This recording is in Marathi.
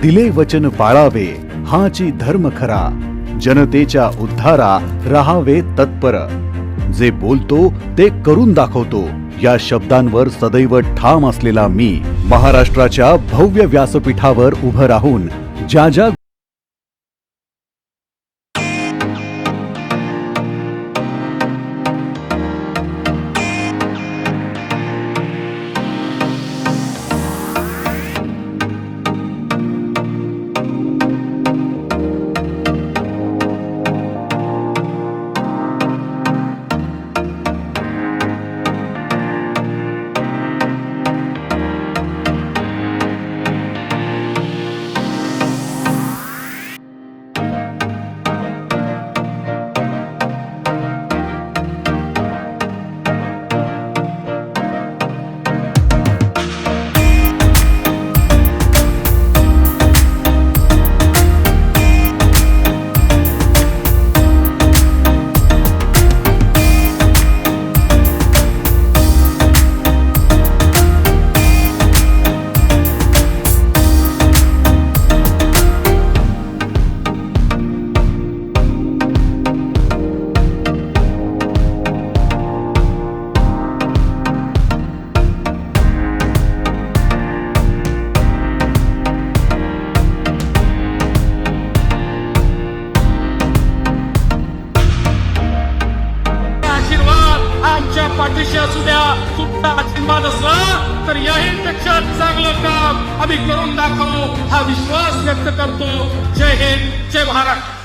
दिले वचन पाळावे हाची धर्म खरा, जनतेच्या उद्धारा रहावे तत्पर, जे बोलतो ते करून दाखवतो या शब्दांवर सदैव ठाम असलेला मी महाराष्ट्राच्या भव्य व्यासपीठावर उभं राहून ज्या ज्या आमच्या पाठीशी असू द्या, सुद्धा आशीर्वाद असला तर याहीपेक्षा चांगलं काम आम्ही करून दाखवू हा विश्वास व्यक्त करतो. जय हिंद, जय महाराष्ट्र.